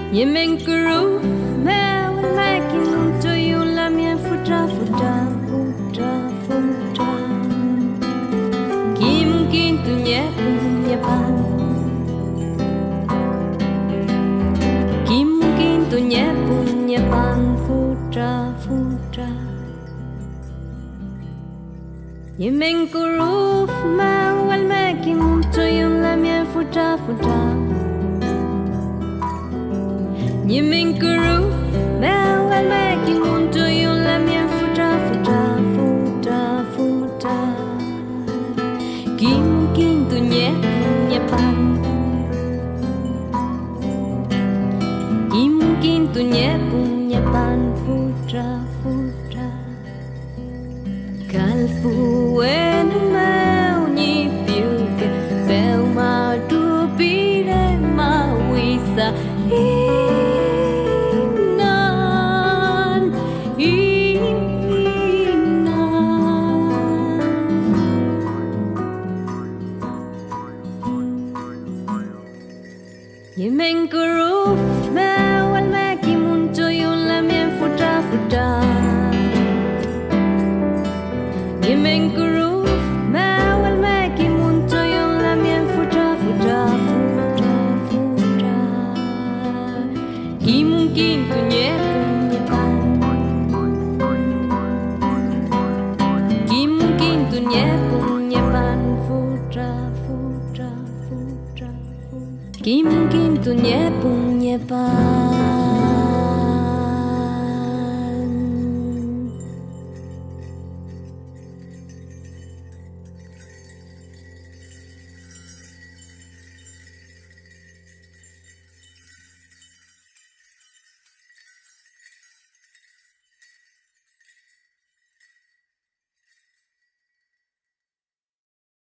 Yemen guru me making to you la mien futa Kim kin tu nye pan Kim kin tu nye pan futa Yemen guru me making to you la mien futa Yemen guru me making to you la mien futa Kim kin tu nye pan Kim kin tu nye pan futa Kalfu en mau ni piu ke bel ma tu pire ma wisa Yemen guru me wal me kimun to yun la mien futa Yemen guru me wal me kimun to yun la mien futa Kimun kin tu nye pan Kimun kin tu nye pan futa Kim kin tu nye pan